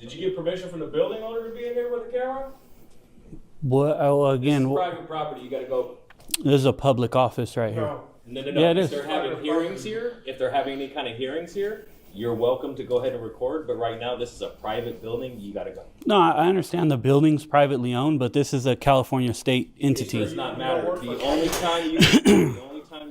Did you get permission from the building owner to be in here with the camera? What? Oh, again, This is private property. You got to go. This is a public office right here. No. Yeah, it if is. they're having hearings here, if they're having any kind of hearings here, you're welcome to go ahead and record. But right now, this is a private building. You got to go. No, I understand the building's privately owned, but this is a California state entity. It does not matter. The only time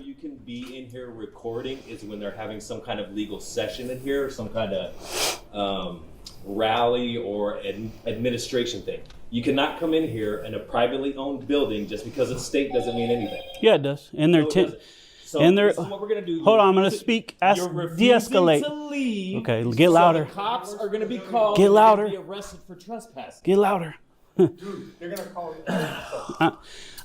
you can be in here recording is when they're having some kind of legal session in here, some kind of rally or administration thing. You cannot come in here in a privately owned building just because it's state doesn't mean anything. Yeah, it does. And they're So this is what we're gonna do. Hold on, I'm gonna speak. De-escalate. To leave, okay, get louder. So the cops are gonna be called. Get louder. Be arrested for trespassing. Get louder. Dude, they're gonna call you.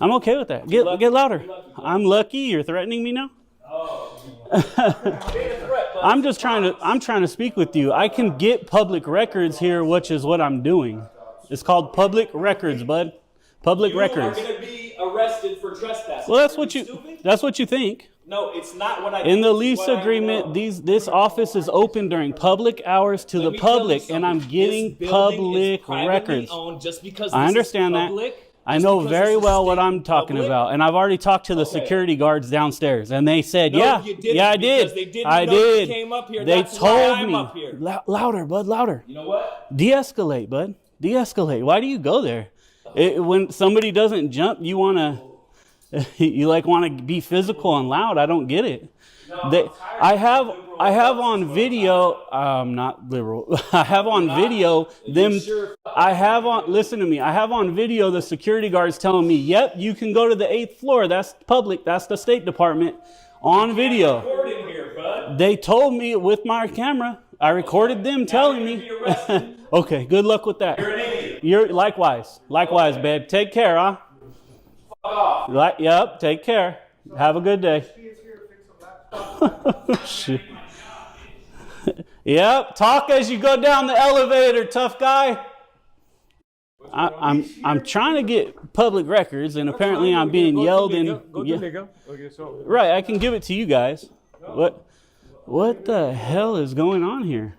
I'm okay with that. Get louder. I'm lucky. You're threatening me now. Oh. I'm just trying to speak with you. I can get public records here, which is what I'm doing. It's called public records, bud. Public records. You are gonna be arrested for trespassing. Well, that's what you think. No, it's not what I. In the lease agreement, this office is open during public hours to the public, and I'm getting public records. Just because I understand that. I know very well what I'm talking about, and I've already talked to the security guards downstairs, and they said, "Yeah, I did. I did." They told me. Louder, bud, louder. You know what? De-escalate, bud. De-escalate. Why do you go there? When somebody doesn't jump, you want to be physical and loud. I don't get it. I have on video. I'm not liberal. I have on video them. Listen to me. I have on video the security guards telling me, "Yep, you can go to the 8th floor. That's public. That's the State Department." On video. They told me with my camera. I recorded them telling me. Okay, good luck with that. You're likewise, babe. Take care, huh? Yep, take care. Have a good day. Shit. Yep, talk as you go down the elevator, tough guy. I'm trying to get public records, and apparently I'm being yelled and right. I can give it to you guys. What the hell is going on here?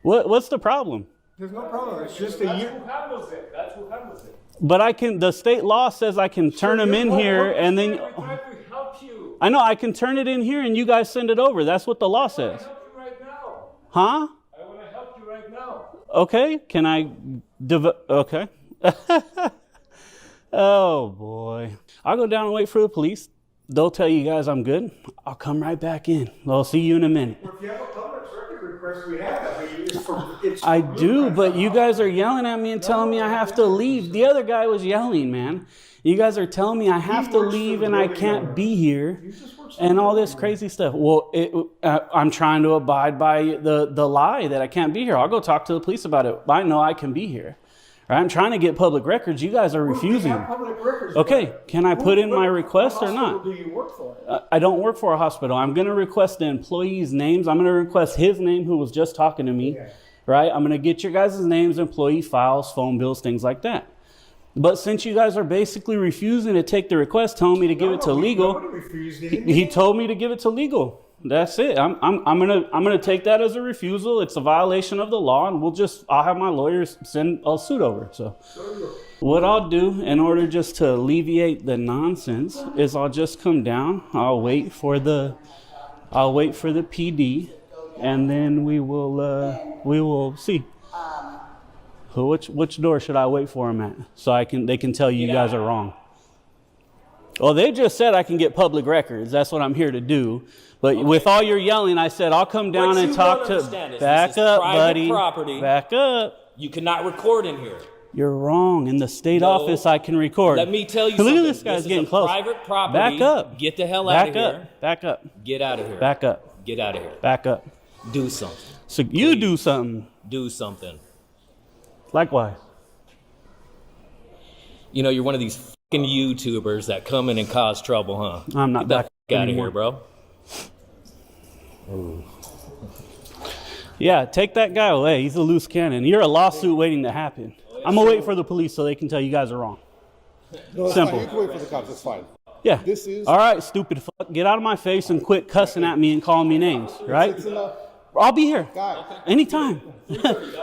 What's the problem? There's no problem. It's just a year. That's who handles it. But I can. The state law says I can turn them in here, and then I know I can turn it in here, and you guys send it over. That's what the law says. I want to help you right now. Huh? I want to help you right now. Okay. Can I? Okay. Oh boy. I'll go down and wait for the police. They'll tell you guys I'm good. I'll come right back in. I'll see you in a minute. Well, if you have a public record request, we have that. I do, but you guys are yelling at me and telling me I have to leave. The other guy was yelling, man. You guys are telling me I have to leave and I can't be here and all this crazy stuff. Well, I'm trying to abide by the lie that I can't be here. I'll go talk to the police about it. I know I can be here. Right? I'm trying to get public records. You guys are refusing. Okay, can I put in my request or not? Do you work for? I don't work for a hospital. I'm going to request the employees' names. I'm going to request his name who was just talking to me. Right? I'm going to get your guys' names, employee files, phone bills, things like that. But since you guys are basically refusing to take the request, telling me to give it to legal, he told me to give it to legal. That's it. I'm gonna take that as a refusal. It's a violation of the law, and I'll have my lawyers send a suit over. So what I'll do in order just to alleviate the nonsense is I'll just come down. I'll wait for the PD, and then we will see. Which door should I wait for them at? So they can tell you guys are wrong. Well, they just said I can get public records. That's what I'm here to do. But with all your yelling, I said I'll come down and talk to. Back up, buddy. Property. Back up. You cannot record in here. You're wrong. In the state office, I can record. Let me tell you something. Look at this guy's getting close. Private property. Back up. Get the hell out of here. Back up. Get out of here. Back up. Get out of here. Back up. Do something. So you do something. Do something. Likewise. You know, you're one of these fucking YouTubers that come in and cause trouble, huh? I'm not back out of here, bro. Ooh. Yeah, take that guy away. He's a loose cannon. You're a lawsuit waiting to happen. I'm going to wait for the police so they can tell you guys are wrong. No, simple. Fine. You can wait for the cops. It's fine. Yeah. This is all right, stupid fuck. Get out of my face and quit cussing at me and calling me names, right? I'll be here. Guy. Anytime.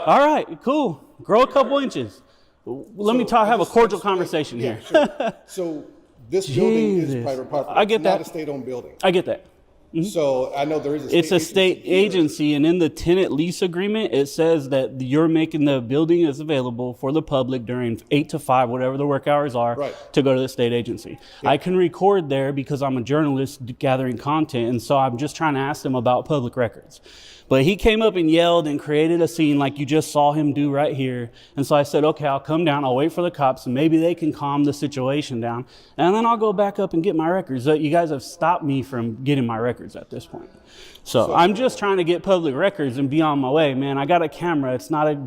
All right, cool. Grow a couple inches. Let me have a cordial conversation here. Sure. So this building is Jesus. private property. I get It's not that. a state-owned building. I get that. So I know there is a It's a state here. agency, and in the tenant lease agreement, it says that you're making the building is available for the public during 8 to 5, whatever the work hours are, Right. to go to the state agency. I can record there because I'm a journalist gathering content, and so I'm just trying to ask them about public records. But he came up and yelled and created a scene like you just saw him do right here. And so I said, okay, I'll come down. I'll wait for the cops and maybe they can calm the situation down. And then I'll go back up and get my records. You guys have stopped me from getting my records at this point. So I'm just trying to get public records and be on my way, man. I got a camera. It's not a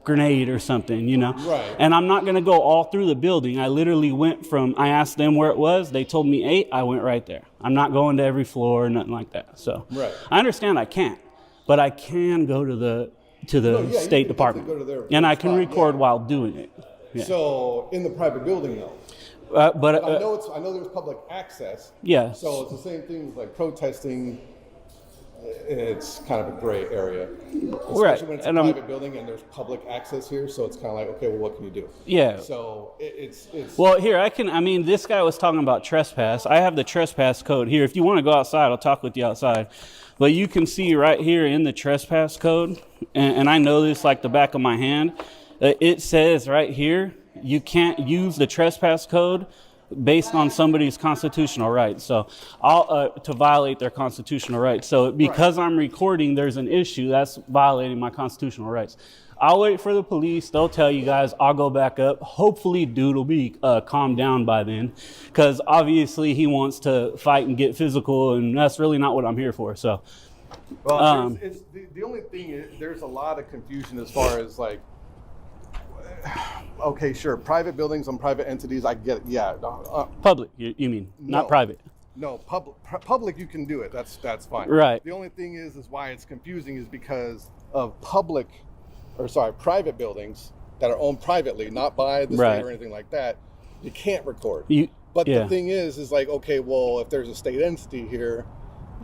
grenade or something, you know? Right. And I'm not going to go all through the building. I literally went from, I asked them where it was. They told me 8. I went right there. I'm not going to every floor or nothing like that. So Right. I understand I can't. But I can go to the you State can Department, definitely go to their and I can spot, record yeah. while doing it. Yeah. So in the private building though, But I know there's public access. yeah, So it's the same thing as like protesting. It's kind of a gray area, especially Right. when it's a And I'm- private building and there's public access here. So it's kind of like, okay, well, what can you do? yeah. So it's Well, here I mean, this guy was talking about trespass. I have the trespass code here. If you want to go outside, I'll talk with you outside. But you can see right here in the trespass code, and I know this like the back of my hand. It says right here you can't use the trespass code based on somebody's constitutional rights. So I'll to violate their constitutional rights. So because I'm recording, there's an issue that's violating my constitutional rights. I'll wait for the police. They'll tell you guys. I'll go back up. Hopefully, dude will be calmed down by then, because obviously he wants to fight and get physical, and that's really not what I'm here for. So, well, it's the only thing is there's a lot of confusion as far as like, okay, sure, private buildings and private entities, I get it. Yeah, public, you mean, not No. private? no, public you can do it. That's fine. Right. The only thing is why it's confusing is because of private buildings that are owned privately, not by the Right. state or anything like that. You can't record. But The thing is like, okay, well, if there's a state entity here,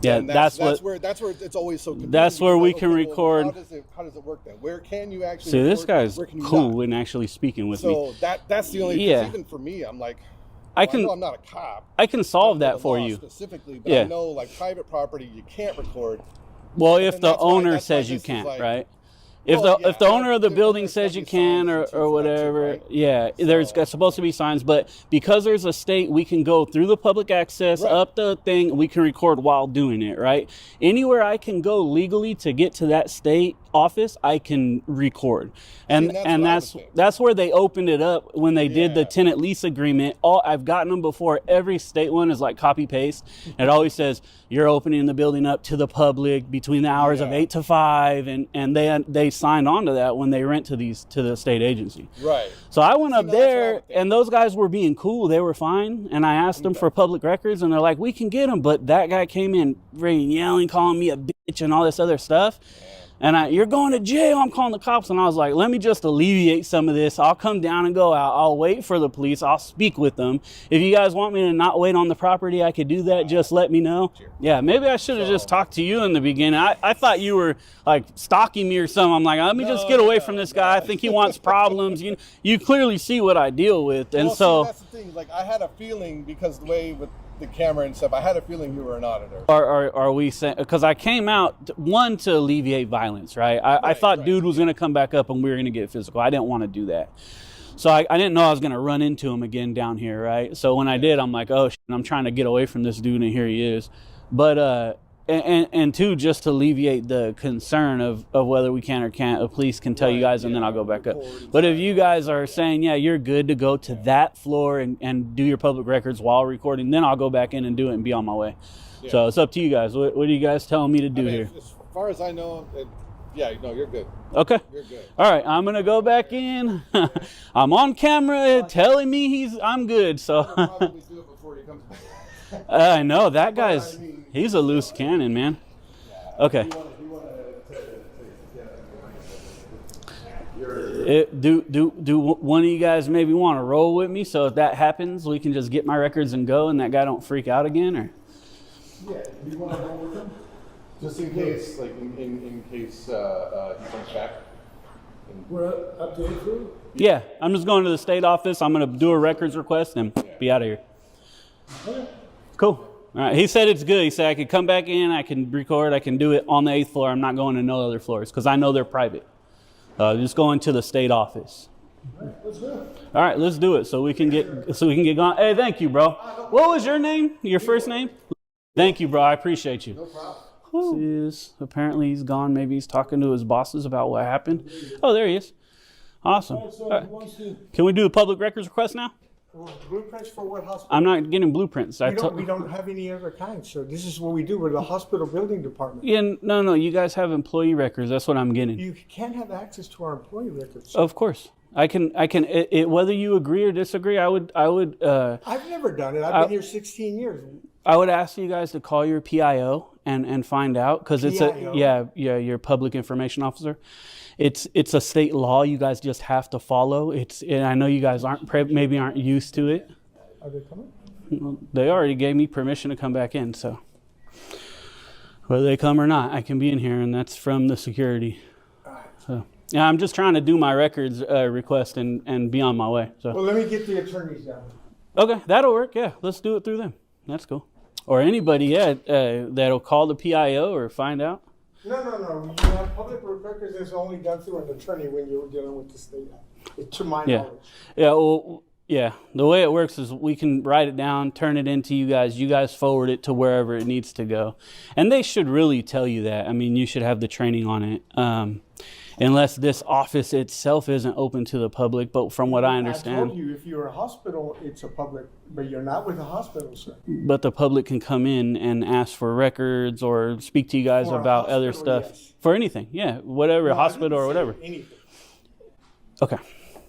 yeah, then that's where it's always so confusing. That's where It's we like, can okay, well, record. how does it work then? Where can you actually See, this record? guy's Where can you cool not? and actually speaking with me. So that's the only. Yeah. Even for me, I'm like, I know I'm not a cop. I can solve I don't know that the for law you. specifically, but Yeah. I know like private property you can't record. Well, if And the that's why- owner that's why says you this is can't, like- right? If Well, the owner of the there- building there's says you gotta be can signs or and shit for that too, whatever, right? yeah, there's So- supposed to be signs. But because there's a state, we can go through the public access Right. up the thing. We can record while doing it, right? Anywhere I can go legally to get to that state office, I can record, and that's and what I that's would think. that's where they opened it up when they did the Yeah. tenant lease agreement. I've gotten them before. Every state one is like copy paste. It always says you're opening the building up to the public between the hours of Yeah. 8 to 5, and they signed on to that when they rent to the state agency. Right. So I went up that's what I there, would think. and those guys were being cool. They were fine, and I asked them for public records, and they're like, "We can get them," but that guy came in, yelling, calling me a bitch, and all this other stuff. And you're going to jail. I'm calling the cops. And I was like, let me just alleviate some of this. I'll come down and go out. I'll wait for the police. I'll speak with them. If you guys want me to not wait on the property, I could do that. Just let me know. Yeah, maybe I should have just talked to you in the beginning. I thought you were like stalking me or something. I'm like, let me just get away from this guy. I think he wants problems. You clearly see what I deal with. And Well, so see, that's the thing. Like I had a feeling because the way with the camera and stuff, I had a feeling you were an auditor. are we saying, because I came out one to alleviate violence, right? I thought dude was going to come back up and we were going to get physical. I didn't want to do that. So I didn't know I was going to run into him again down here, right? So when I did, I'm like, oh shit, I'm trying to get away from this dude, and here he is. But and two, just to alleviate the concern of whether we can or can't, the police can tell you guys, and then I'll go back up. But if you guys are saying, yeah, you're good to go to that floor and do your public records while recording, then I'll go back in and do it and be on my way. Yeah. So it's up to you guys. What are you guys telling me to do here? As far as I know, you're good. Okay. You're good. All right, I'm gonna go back in. I'm on camera telling me I'm good. So Probably do it before he comes back. I know that guy's he's a loose cannon, man. Okay. Do one of you guys maybe want to roll with me? So if that happens, we can just get my records and go, and that guy don't freak out again, or? Yeah, you want to roll with him? Just in case, like in case he comes back. We're updated through? Yeah, I'm just going to the state office. I'm going to do a records request and be out of here. Okay. Cool. All right. He said it's good. He said I could come back in, I can record, I can do it on the 8th floor. I'm not going to no other floors because I know they're private. Just going to the state office. Let's do it. All right, let's do it so we can get going. Hey, thank you, bro. What was your name? Your first name? Thank you, bro. I appreciate you. No problem. Apparently he's gone. Maybe he's talking to his bosses about what happened. Oh, there he is. Awesome. So All right. who wants to, Can we do a public records request now? blueprints for what hospital? I'm not getting blueprints. We don't have any other kind, sir. This is what we do. We're the hospital building department. Yeah, no. You guys have employee records. That's what I'm getting. You can't have access to our employee records. Of course, I can. Whether you agree or disagree, I would. I've never done it. I've been here 16 years. I would ask you guys to call your PIO and find out because it's PIO? your public information officer. It's a state law. You guys just have to follow. And I know you guys maybe aren't used to it. Are they coming? Well, they already gave me permission to come back in, so whether they come or not, I can be in here, and that's from the security. So yeah, I'm just trying to do my records request and be on my way. So Well, let me get the attorneys down. okay, that'll work. Yeah, let's do it through them. That's cool. Or anybody, that'll call the PIO or find out. No. You have public records that's only done through an attorney when you're dealing with the state. To my knowledge. Yeah, well, yeah. The way it works is we can write it down, turn it into you guys. You guys forward it to wherever it needs to go. And they should really tell you that. I mean, you should have the training on it. Unless this office itself isn't open to the public, but from what I understand. I told you, if you're a hospital, it's a public, but you're not with a hospital, sir. But the public can come in and ask for records or speak to you guys For a about other hospital, stuff. yes. For anything, yeah. Whatever, No, I hospital didn't or say whatever. Anything. Okay.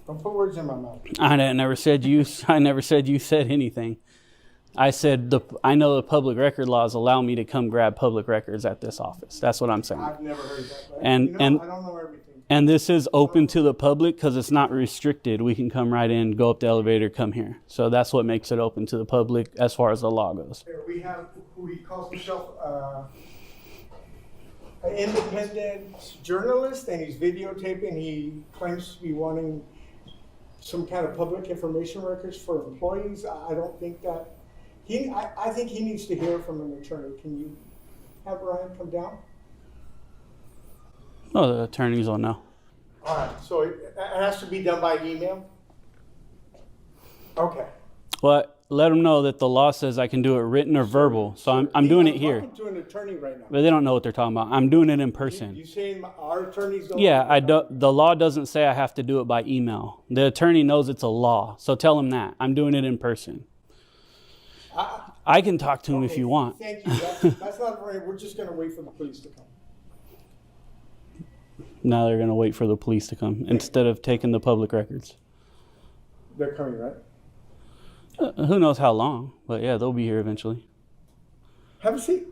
Don't put words in my mouth. I never said you said anything. I said I know the public record laws allow me to come grab public records at this office. That's what I'm saying. I've never heard that. But And- I and- don't know everything. And this is open to the public because it's not restricted. We can come right in, go up the elevator, come here. So that's what makes it open to the public as far as the law goes. Here, we have who he calls himself an independent journalist, and he's videotaping. He claims to be wanting some kind of public information records for employees. I don't think that I think he needs to hear from an attorney. Can you have Ryan come down? Oh, the attorneys will know. All right. So it has to be done by email. Okay. But let them know that the law says I can do it written or verbal. So I'm doing it here. I'm talking to an attorney right now. But they don't know what they're talking about. I'm doing it in person. You saying our attorneys don't? Yeah, the law doesn't say I have to do it by email. The attorney knows it's a law. So tell him that. I'm doing it in person. I can talk to him if you want. Thank you. That's not right. We're just going to wait for the police to come. Now they're going to wait for the police to come instead of taking the public records. They're coming, right? Who knows how long, but yeah, they'll be here eventually. Have a seat.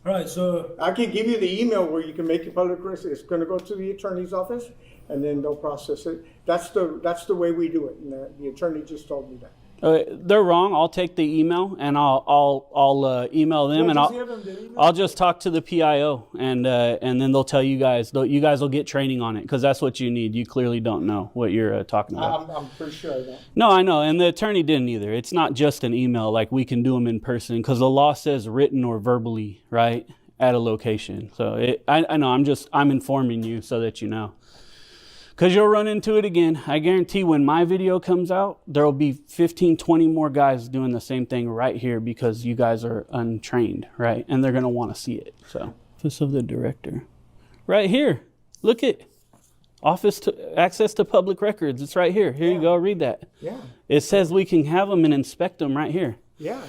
All right, so I can give you the email where you can make your public records. It's going to go to the attorney's office, and then they'll process it. That's the way we do it. And the attorney just told me that. They're wrong. I'll take the email and I'll email them, and I'll just talk to the PIO, and then they'll tell you guys. You guys will get training on it because that's what you need. You clearly don't know what you're talking about. I'm pretty sure I don't. No, I know, and the attorney didn't either. It's not just an email. Like we can do them in person because the law says written or verbally, right, at a location. So I know. I'm informing you so that you know. Because you'll run into it again. I guarantee when my video comes out, there will be 15, 20 more guys doing the same thing right here because you guys are untrained, right? And they're going to want to see it. So, Office of the Director. Right here. Look at access to public records. It's right here. Here you go. Read that. Yeah. It says we can have them and inspect them right here. Yeah.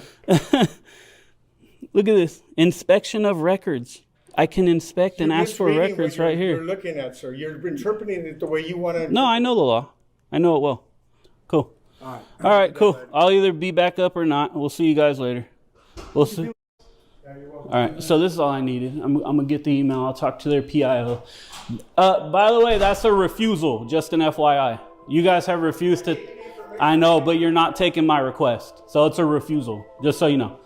Look at this. Inspection of records. I can inspect and You're ask for misreading records what right You're here. looking at, sir. You're interpreting it the way you want to. No, I know the law. I know it well. Cool. All right. All right, cool. I'll either be back up or not. We'll see you guys later. We'll see. Yeah, you're welcome. All right, so this is all I needed. I'm going to get the email. I'll talk to their PIO. By the way, that's a refusal, just an FYI. You guys have refused to... I know, but you're not taking my request. So it's a refusal, just so you know.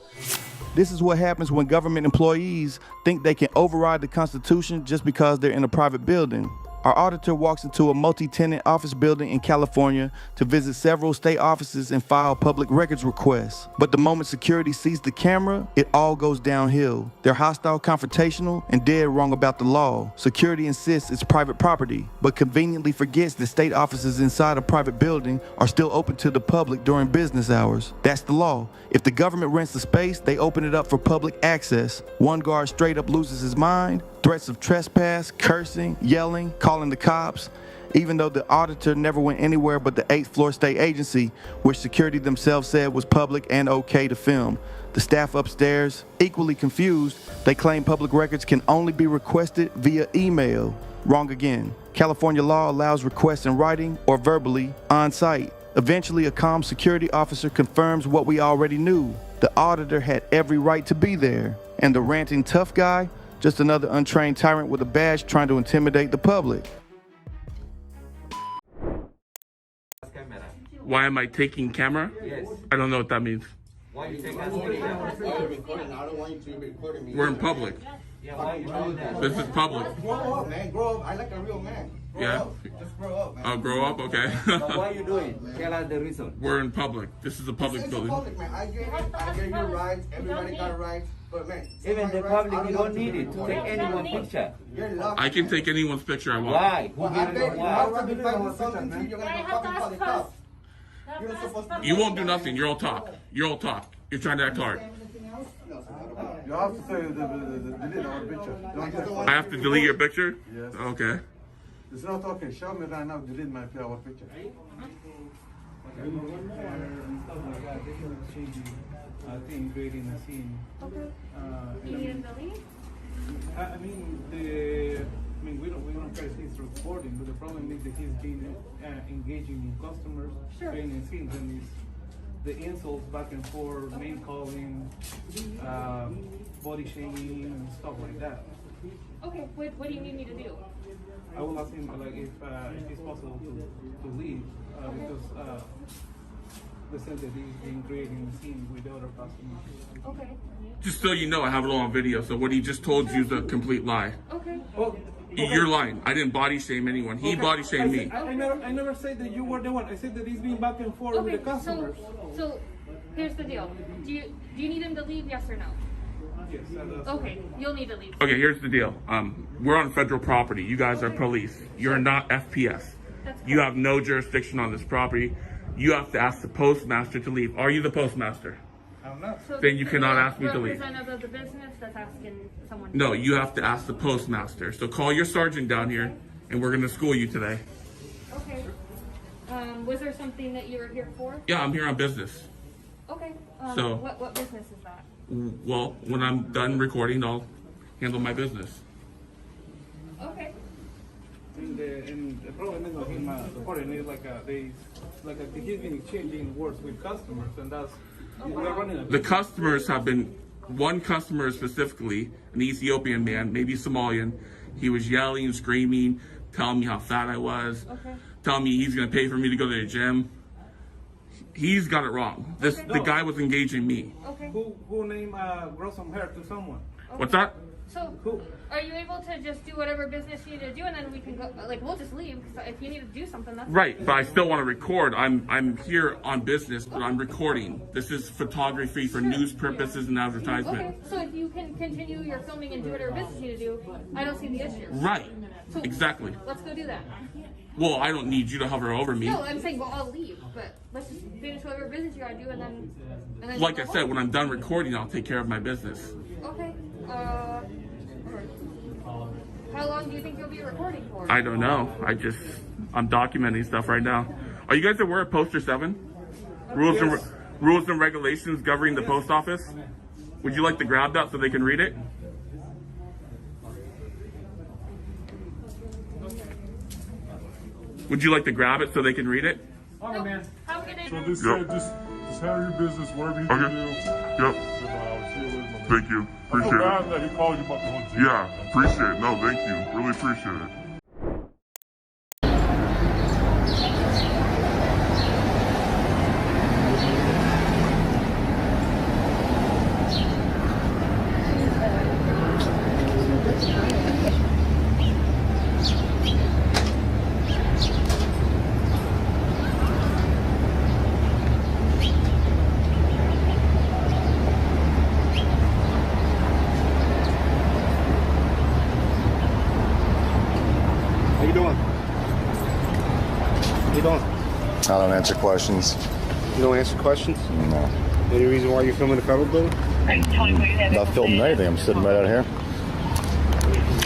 This is what happens when government employees think they can override the Constitution just because they're in a private building. Our auditor walks into a multi-tenant office building in California to visit several state offices and file public records requests. But the moment security sees the camera, it all goes downhill. They're hostile, confrontational, and dead wrong about the law. Security insists it's private property, but conveniently forgets that state offices inside a private building are still open to the public during business hours. That's the law. If the government rents the space, they open it up for public access. One guard straight up loses his mind. Threats of trespass, cursing, yelling, calling the cops, even though the auditor never went anywhere but the 8th floor state agency, which security themselves said was public and okay to film. The staff upstairs, equally confused, they claim public records can only be requested via email. Wrong again. California law allows requests in writing or verbally on site. Eventually, a calm security officer confirms what we already knew. The auditor had every right to be there, and the ranting tough guy, just another untrained tyrant with a badge trying to intimidate the public. Why am I taking camera? Yes. I don't know what that means. Why you take us? You're recording. I don't want you to be recording me. We're in public. Yeah, why you doing that? This is public. Grow up, man. Grow up. I like a real man. Grow Yeah. up. Just grow up, man. I'll grow up, okay. But why you doing? Tell us the reason. We're in public. This is a public It's building. public, man. I get your rights. Everybody got rights. But man, Even the my rights, public, I you want don't to need be it to recorded. take anyone's picture. You're lucky. I can take anyone's picture I want. Why? Who Well, I did bet it? you Why? after if I do something to you, you're gonna go fucking call the cops. You're not supposed to. You won't do nothing. You're all talk. You're all talk. You're trying to act hard. You have to say delete our picture. I have to delete your picture? Yes. Okay. It's not okay. Show me right now. Delete our picture. Creating a scene. Okay. You need him to leave? We don't care if he's recording, but the problem is that he's been engaging in customers, Sure. creating scenes, and it's the insults back and forth, name calling, body shaming, and stuff like that. Okay, what do you need me to do? I will ask him if it's possible to leave because the sense that he's been creating a scene with the other customers. Okay. Just so you know, I have it all on video. So what he just told you is a complete lie. Okay. Well, You're lying. I didn't body shame anyone. He body shamed me. I never said that you were the one. I said that he's been back and forth with the customers. So here's the deal. Do you need him to leave? Yes or no? Yes. Okay, you'll need to leave. Okay, here's the deal. We're on federal property. You guys are police. You're not FPS. You have no jurisdiction on this property. You have to ask the postmaster to leave. Are you the postmaster? I'm not. So Then you this is cannot a ask me to leave. Representative of the business that's asking someone. No, you have to ask the postmaster. So call your sergeant down here, and we're gonna school you today. Okay. Was there something that you were here for? Yeah, I'm here on business. Okay. So- What business is that? Well, when I'm done recording, I'll handle my business. Okay. And the problem is with him recording is he's been exchanging words with customers, and that's we're running a The customers have been, one customer specifically, an Ethiopian man, maybe Somalian. He was yelling, screaming, telling me how fat I was, telling me he's gonna pay for me to go to the gym. He's got it wrong. The guy was engaging me. Okay. Who named grow some hair to someone? What's that? So, are you able to just do whatever business you need to do, and then we can go? We'll just leave. Cause if you need to do something, that's Right, but I still want to record. I'm here on business, but I'm recording. This is photography for news purposes and advertisement. Okay. So if you can continue your filming and do whatever business you need to do, I don't see the issue. Right, So exactly. Let's go do that. Well, I don't need you to hover over me. No, I'm saying I'll leave, but let's just finish whatever business you gotta do, and then. Like I said, when I'm done recording, I'll take care of my business. Okay. How long do you think you'll be recording for? I don't know. I'm documenting stuff right now. Are you guys aware of Poster 7? Rules and regulations governing the post office? Would you like to grab that so they can read it? Would you like to grab it so they can read it? Okay, man. Have a good day. So this just handle your business, whatever you can do. Yep. See you later. Thank you. I Appreciate feel it. bad that he called you about the whole gym. Yeah, appreciate it. No, thank you. Really appreciate it. You don't? I don't answer questions. You don't answer questions? No. Any reason why you're filming the federal building? Not filming anything. I'm sitting right out here.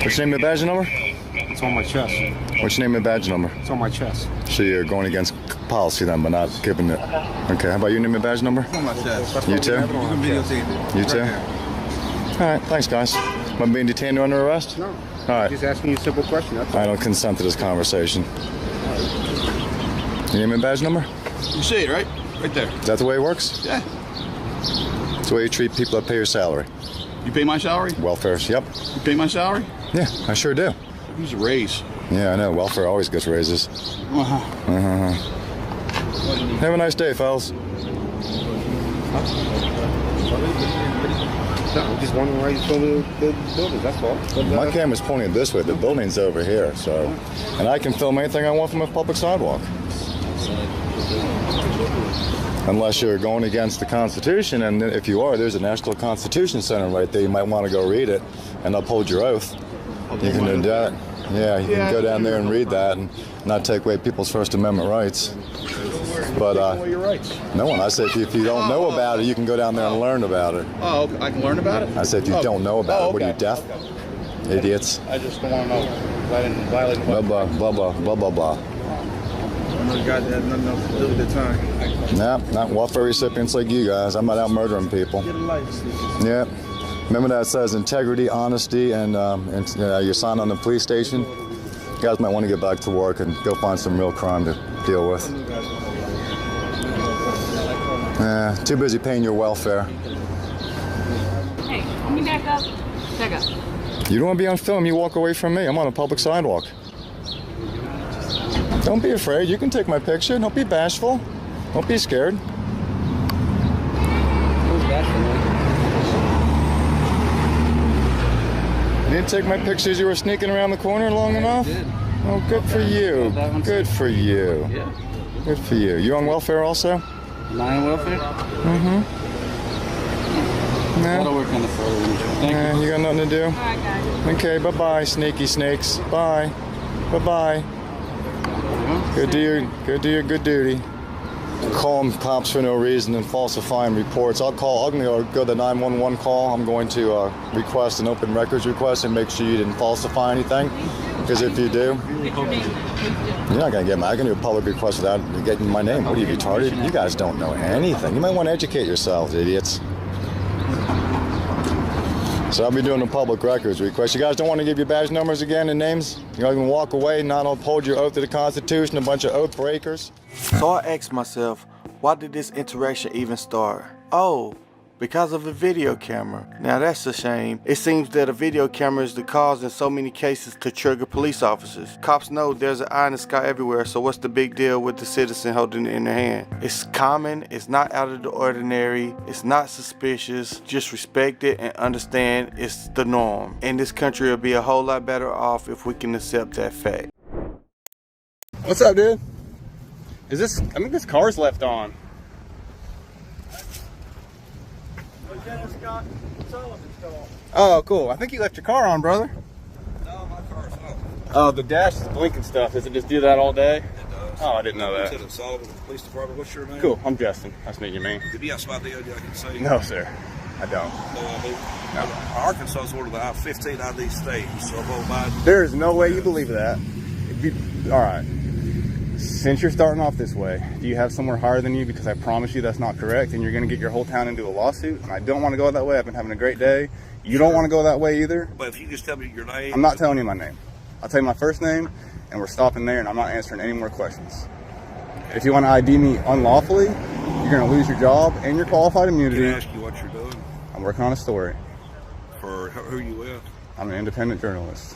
What's your name and badge number? It's on my chest. What's your name and badge number? It's on my chest. So you're going against policy then, but not giving it. Okay, how about your name and badge number? It's on my chest. You too? You can videotape it. You too? All right, thanks guys. Am I being detained or under arrest? No. All right. Just asking you a simple question. That's I don't consent to this conversation. Your name and badge number? You see it, right? Right there. Is that the way it works? Yeah. It's the way you treat people that pay your salary. You pay my salary? Welfare, yep. You pay my salary? Yeah, I sure do. Use a raise. Yeah, I know. Welfare always gets raises. Uh-huh. Have a nice day, fellas. No, I'm just wondering why you're filming the building, that's all. But, My camera's pointing this way. The building's over here, so... And I can film anything I want from a public sidewalk. Unless you're going against the Constitution, and if you are, there's a National Constitution Center right there. You might want to go read it and uphold your oath. You can do that. Yeah, you can go down there and read that and not take away people's First Amendment rights. But your rights. no one. I say if you don't know about it, you can go down there and learn about it. Oh, okay. I can learn about it? I say if you don't know about it, what are you, deaf? Idiots. I just don't want to know. I didn't violate Blah, blah, blah, blah, blah, blah, blah. I know you guys had nothing else to do with the time. Nah, not welfare recipients like you guys. I'm not out murdering people. Yeah. Remember that says integrity, honesty, and your sign on the police station? You guys might want to get back to work and go find some real crime to deal with. Too busy paying your welfare. Hey, can you back up? Back up. You don't want to be on film, you walk away from me. I'm on a public sidewalk. Don't be afraid. You can take my picture. Don't be bashful. Don't be scared. You didn't take my pictures. You were sneaking around the corner long enough? Oh, good for you. Good for you. Good for you. You on welfare also? Am I on welfare? Mm-hmm. That'll work on the photo. Thank you. You got nothing to do? All right, guys. Okay, bye-bye, sneaky snakes. Bye. Bye-bye. Go do your good duty. Calling cops for no reason and falsifying reports. I'm going to go to the 911 call. I'm going to request an open records request and make sure you didn't falsify anything. Because if you do, you're not going to get my. I can do a public request without getting my name. What are you, retarded? You guys don't know anything. You might want to educate yourselves, idiots. So I'll be doing a public records request. You guys don't want to give your badge numbers again and names? You guys can walk away, not uphold your oath to the Constitution, a bunch of oath breakers? So I asked myself, why did this interaction even start? Oh, because of a video camera. Now that's a shame. It seems that a video camera is the cause in so many cases to trigger police officers. Cops know there's an eye in the sky everywhere, so what's the big deal with the citizen holding it in their hand? It's common, it's not out of the ordinary, it's not suspicious. Just respect it and understand it's the norm. And this country will be a whole lot better off if we can accept that fact. What's up, dude? Is this, I think this car's left on. Oh, cool. I think you left your car on, brother. No, my car's off. Oh, the dash is blinking stuff. Does it just do that all day? It does. Oh, I didn't know that. Lieutenant Sullivan with the police department. What's your name? Cool. I'm Justin. Nice to meet you, man. Did you have somebody I can see? No, sir. I don't. No ID? No. Arkansas is one of the 15 ID states, so I'm going by. There is no way you believe that. All right. Since you're starting off this way, do you have somewhere higher than you? Because I promise you that's not correct, and you're going to get your whole town into a lawsuit. And I don't want to go that way. I've been having a great day. You don't want to go that way either. But if you just tell me your name. I'm not telling you my name. I'll tell you my first name, and we're stopping there, and I'm not answering any more questions. If you want to ID me unlawfully, you're going to lose your job and your qualified immunity. Can I ask you what you're doing? I'm working on a story. For who are you with? I'm an independent journalist.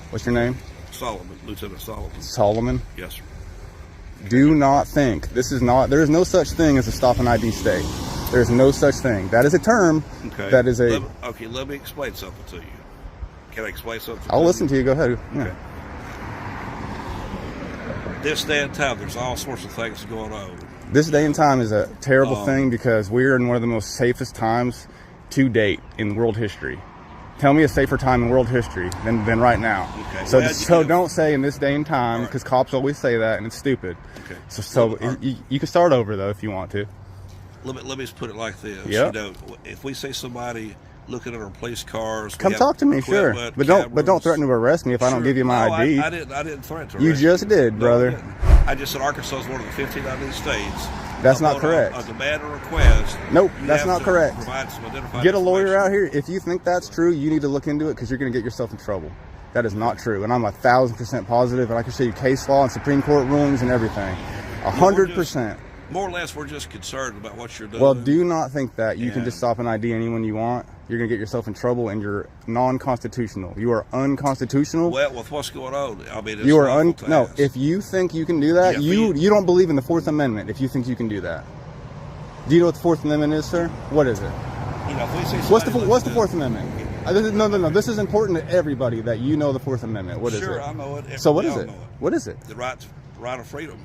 What's your name? Solomon, Lieutenant Solomon. Solomon? Yes, sir. Do not think, there is no such thing as a stop and ID state. There's no such thing. That is a term. Okay. That is a... Let me explain something to you. Can I explain something I'll listen to you. Go ahead. Yeah. Okay. This day and time, there's all sorts of things going on. This day and time is a terrible thing because we're in one of the most safest times to date in world history. Tell me a safer time in world history than right now. Okay. So, Well, so don't say in this day and time, because cops always say that, and it's stupid. Okay. So you can start over, though, if you want to. Let me just put it like this. Yep. You know, if we see somebody looking at our police cars, Come talk to me, sure. But don't threaten to arrest me if I don't give you my ID. I didn't threaten to arrest You just did, No, brother. I didn't. I just said Arkansas is one of the 15 ID states. That's not correct. A demand or request. Nope, you that's have not to correct. Provide some identified Get a lawyer out here. If you think that's true, you need to look into it because you're going to get yourself in trouble. That is not true. And I'm 1,000% positive, and I can show you case law and Supreme Court rulings and everything. 100%. More or less, we're just concerned about what you're doing. Well, do not think that you can just stop and ID anyone you want. You're going to get yourself in trouble, and you're non-constitutional. You are unconstitutional. Well, with what's going on, I mean, it's You are lawful no. task. If you think you can do that, Yeah, you don't believe in the Fourth Amendment. If you think you can do that, do you know what the Fourth Amendment is, sir? What is it? You know, if we see What's the somebody Fourth Amendment? No. This is important to everybody that you know the Fourth Amendment. What is it? Sure, I know it. So what is Everybody it? know it. What is it? The right of freedom.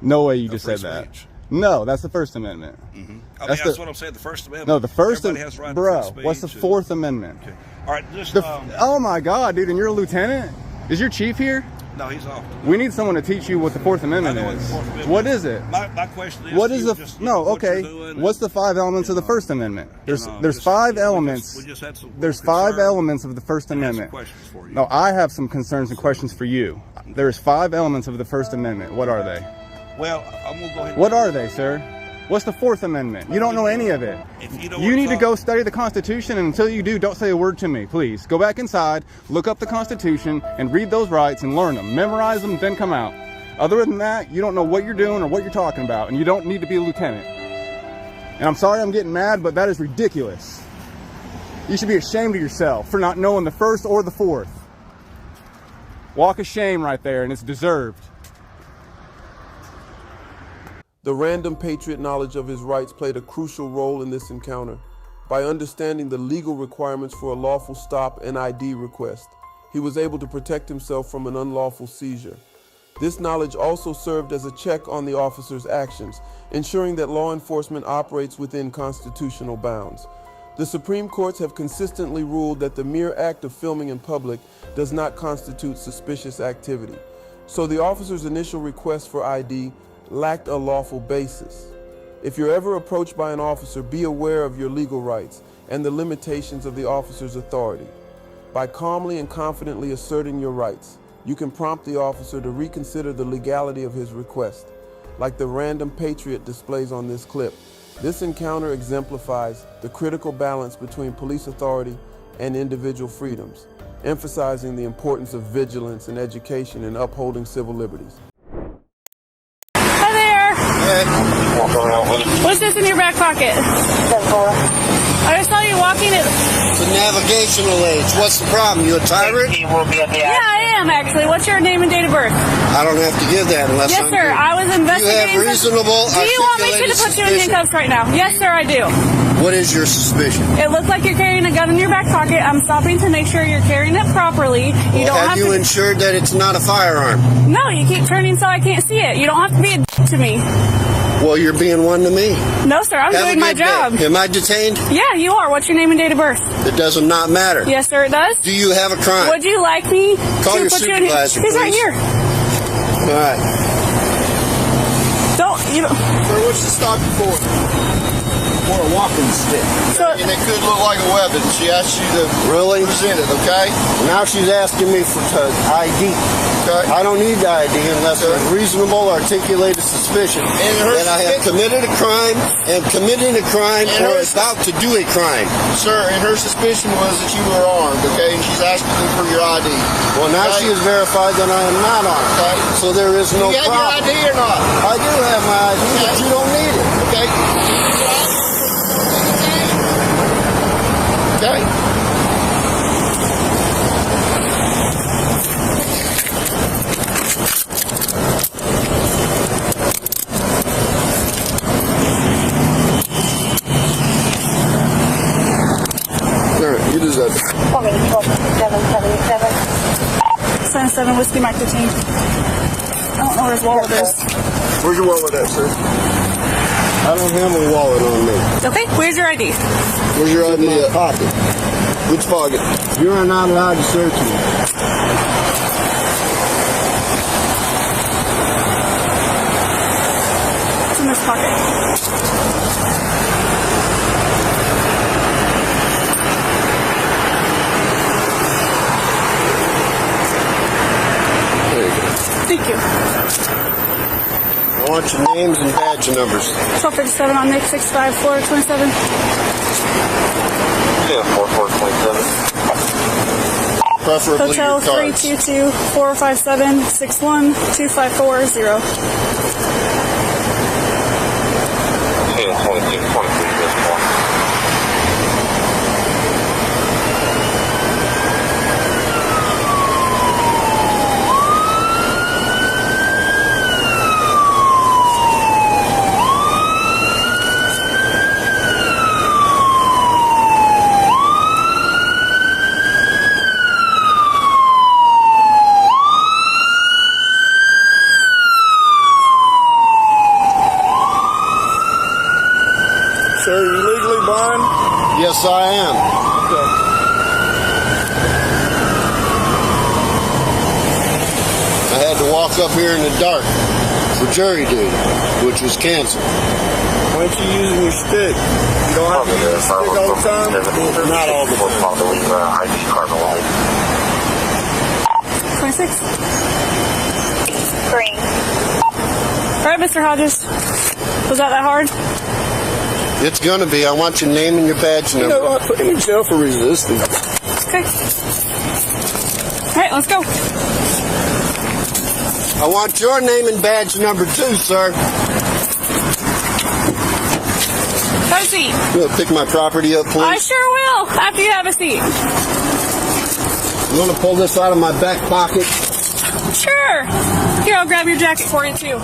No way you Of just free said that. speech. No, that's the First Amendment. Mm-hmm. That's what I'm saying. The First Amendment. No, the First Everybody has the right bro. to free speech. What's the Fourth Amendment? Okay. All right, just Oh my God, dude! And you're a lieutenant? Is your chief here? no, he's off. We need someone to teach you what the Fourth Amendment I know what the is. Fourth Amendment What is. is it? My question is, What is you the just- no? what you're Okay. doing What's the 5 elements of the First Amendment? There's just- five we elements. just had some There's 5 concern elements of the First and had some Amendment. questions for you. No, I have some concerns and questions for you. There's 5 elements of the First Amendment. What are they? Well, I'm gonna go ahead. What are they, sir? What's the Fourth Amendment? You don't know any of it. If you don't You wanna need to talk- go study the Constitution, and until you do, don't say a word to me, please. Go back inside, look up the Constitution, and read those rights and learn them. Memorize them, then come out. Other than that, you don't know what you're doing or what you're talking about, and you don't need to be a lieutenant. And I'm sorry I'm getting mad, but that is ridiculous. You should be ashamed of yourself for not knowing the First or the Fourth. Walk of shame right there, and it's deserved. The random patriot knowledge of his rights played a crucial role in this encounter. By understanding the legal requirements for a lawful stop and ID request, he was able to protect himself from an unlawful seizure. This knowledge also served as a check on the officer's actions, ensuring that law enforcement operates within constitutional bounds. The Supreme Courts have consistently ruled that the mere act of filming in public does not constitute suspicious activity. So the officer's initial request for ID lacked a lawful basis. If you're ever approached by an officer, be aware of your legal rights and the limitations of the officer's authority. By calmly and confidently asserting your rights, you can prompt the officer to reconsider the legality of his request, like the random patriot displays on this clip. This encounter exemplifies the critical balance between police authority and individual freedoms, emphasizing the importance of vigilance and education in upholding civil liberties. Hi there. What's this in your back pocket? I just saw you walking it. It's a navigational aid. What's the problem? You a tyrant? Yeah, I am actually. What's your name and date of birth? I don't have to give that unless Yes, I'm sir. here. I was investigating. You have reasonable, Do you want me to articulated put you in suspicion. handcuffs right now? Yes, sir, I do. What is your suspicion? It looks like you're carrying a gun in your back pocket. I'm stopping to make sure you're carrying it properly. You don't Have have you to. ensured that it's not a firearm? No, you keep turning so I can't see it. You don't have to be a to me. Well, you're being one to me. No, sir. I'm Have a doing my good day. job. Am I detained? Yeah, you are. What's your name and date of birth? It does not matter. Yes, sir, it does. Do you have a crime? Would you like me Call to your put you in? supervisor, He's right please. here. All right. You don't. Sir, what's the stop you for? For a walking stick. And it could look like a weapon. She asked you to present it, okay? Now she's asking me for ID. Okay. I don't need the ID unless there's reasonable articulated suspicion that I have committed a crime, am committing a crime, or about to do a crime. Sir, and her suspicion was that you were armed, okay? And she's asking you for your ID. Well, now she has verified that I am not armed. Okay. So there is no problem. Do you have your ID or not? I do have my ID, but you don't need it. Okay. Okay. Sure, you deserve it. 77 Whiskey Mike 15. I don't know where his wallet is. Where's your wallet at, sir? I don't have a wallet on me. Okay, where's your ID? Where's your ID at? Pocket. Which pocket? You are not allowed to search me. It's in this pocket. There you go. Thank you. I want your names and badge numbers. 1257 on Nick 65 Florida 27. Yeah, 4427. Preferably Hotel your cards. 322 457 61 2540. Yeah, 23 this one. Sir, are you legally blind? Yes, I am. Okay. I had to walk up here in the dark for jury duty, which was canceled. Why aren't you using your stick? You don't have to use your stick all the time? Not all the time. 26. Green. All right, Mr. Hodges. Was that hard? It's gonna be. I want your name and your badge number. You know, I put him in jail for resisting. Okay. All right, let's go. I want your name and badge number too, sir. Have a seat. You wanna pick my property up, please? I sure will, after you have a seat. You wanna pull this out of my back pocket? Sure. Here, I'll grab your jacket for you, too.